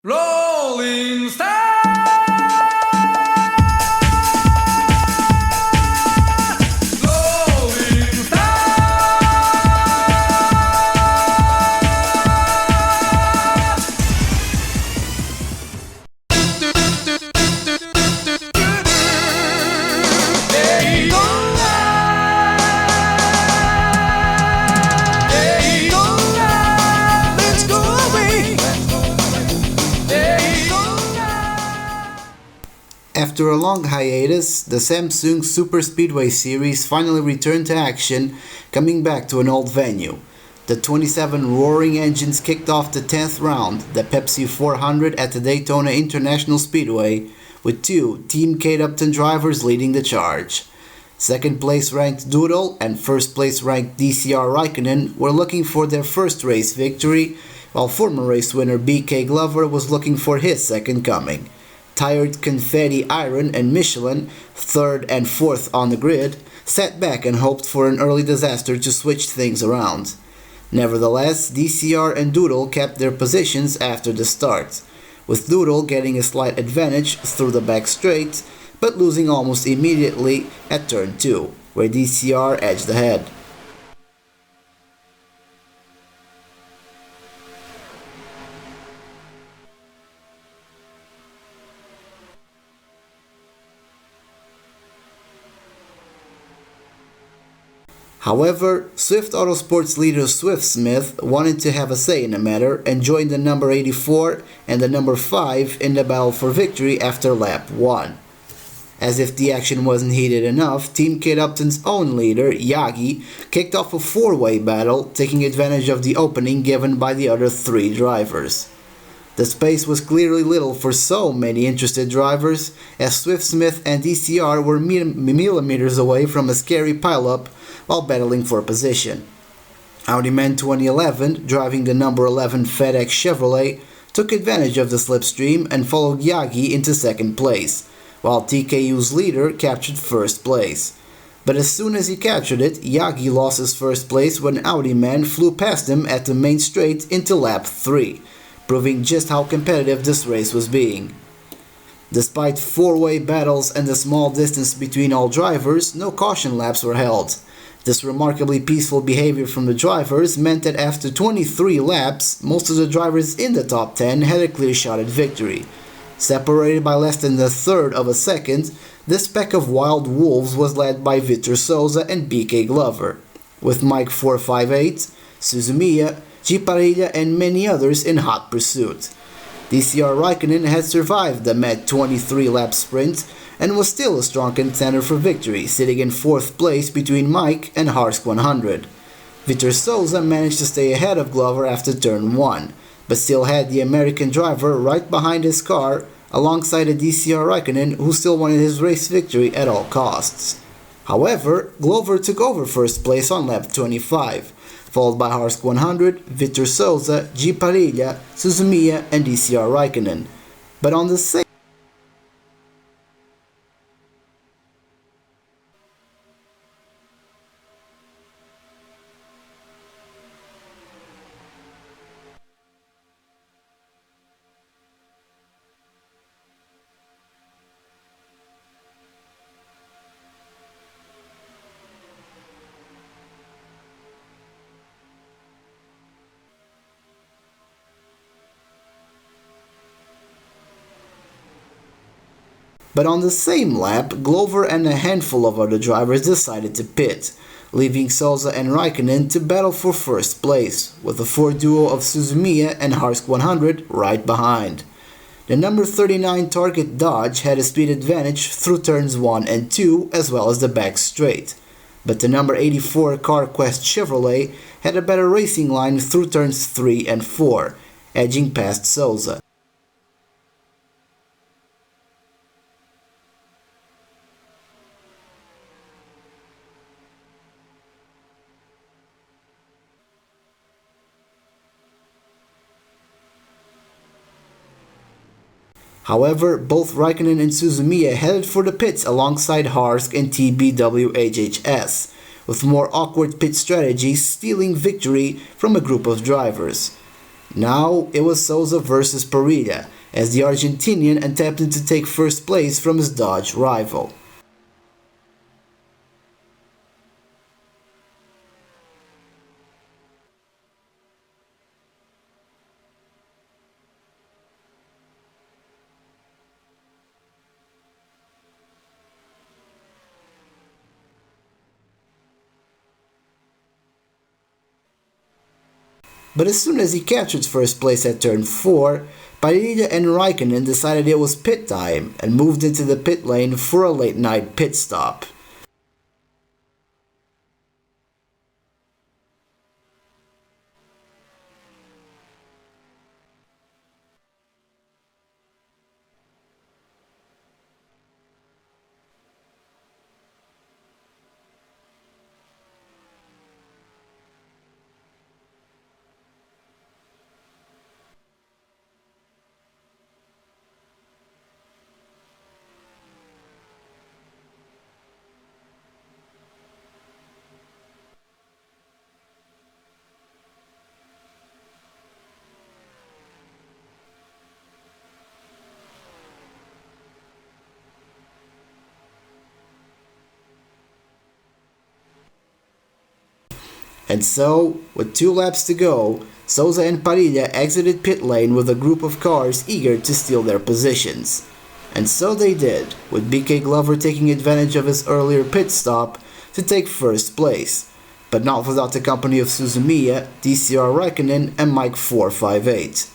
Rolling Stone! Rolling Stone! Let's go away! After a long hiatus, the Samsung Superspeedway series finally returned to action, coming back to an old venue. The 27 roaring engines kicked off the 10th round, the Pepsi 400 at the Daytona International Speedway, with two Team Kate Upton drivers leading the charge. Second place ranked Doodle and first place ranked DCR Raikkonen were looking for their first race victory, while former race winner BK Glover was looking for his second coming. Tired Confetti Iron and Michelin, third and fourth on the grid, sat back and hoped for an early disaster to switch things around. Nevertheless, DCR and Doodle kept their positions after the start, with Doodle getting a slight advantage through the back straight, but losing almost immediately at turn 2, where DCR edged ahead. However, Swift Autosports leader Swift Smith wanted to have a say in the matter and joined the number 84 and the number 5 in the battle for victory after lap 1. As if the action wasn't heated enough, Team Kate Upton's own leader, Yagi, kicked off a four-way battle, taking advantage of the opening given by the other three drivers. The space was clearly little for so many interested drivers, as Swift Smith and DCR were millimeters away from a scary pileup while battling for position. Audiman 2011, driving the number 11 FedEx Chevrolet, took advantage of the slipstream and followed Yagi into second place, while TKU's leader captured first place. But as soon as he captured it, Yagi lost his first place when Audiman flew past him at the main straight into lap 3. Proving just how competitive this race was being. Despite four-way battles and the small distance between all drivers, no caution laps were held. This remarkably peaceful behavior from the drivers meant that after 23 laps, most of the drivers in the top 10 had a clear shot at victory. Separated by less than a third of a second, this pack of wild wolves was led by Vitor Souza and BK Glover, with Mike 458, Suzumiya, G. Parilla and many others in hot pursuit. DCR Raikkonen had survived the mad 23-lap sprint and was still a strong contender for victory, sitting in 4th place between Mike and Harsk 100. Vitor Souza managed to stay ahead of Glover after turn 1, but still had the American driver right behind his car alongside a DCR Raikkonen who still wanted his race victory at all costs. However, Glover took over first place on lap 25, followed by Harsk 100, Vitor Souza, G. Parilla, Suzumiya and DCR Raikkonen. But on the same lap, Glover and a handful of other drivers decided to pit, leaving Souza and Raikkonen to battle for first place, with the Ford duo of Suzumiya and Harsk 100 right behind. The number 39 Target Dodge had a speed advantage through turns 1 and 2 as well as the back straight, but the number 84 CarQuest Chevrolet had a better racing line through turns 3 and 4, edging past Souza. However, both Raikkonen and Suzumiya headed for the pits alongside Harsk and TBWHHS, with more awkward pit strategies stealing victory from a group of drivers. Now it was Souza versus Parida, as the Argentinian attempted to take first place from his Dodge rival. But as soon as he captured first place at turn 4, Parida and Raikkonen decided it was pit time and moved into the pit lane for a late night pit stop. And so, with 2 laps to go, Souza and Parida exited pit lane with a group of cars eager to steal their positions. And so they did, with BK Glover taking advantage of his earlier pit stop to take first place, but not without the company of Suzumiya, DCR Raikkonen, and Mike 458.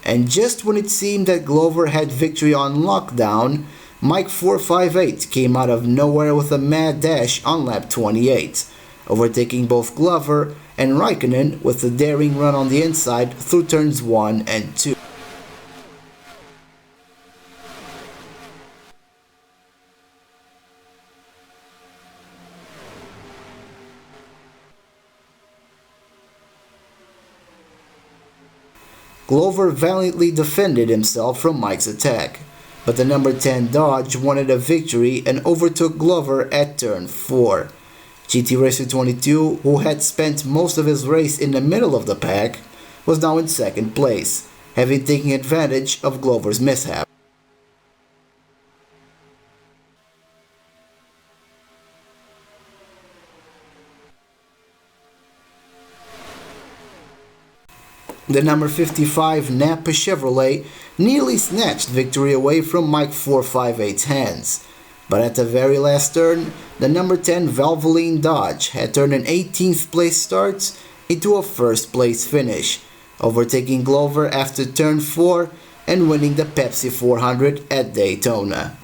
And just when it seemed that Glover had victory on lockdown, Mike 458 came out of nowhere with a mad dash on lap 28, overtaking both Glover and Raikkonen with a daring run on the inside through turns 1 and 2. Glover valiantly defended himself from Mike's attack, but the number 10 Dodge wanted a victory and overtook Glover at turn 4. GT Racer 22, who had spent most of his race in the middle of the pack, was now in second place, having taken advantage of Glover's mishap. The number 55 Napa Chevrolet nearly snatched victory away from Mike 458's hands. But at the very last turn, the number 10 Valvoline Dodge had turned an 18th place start into a first place finish, overtaking Glover after turn 4 and winning the Pepsi 400 at Daytona.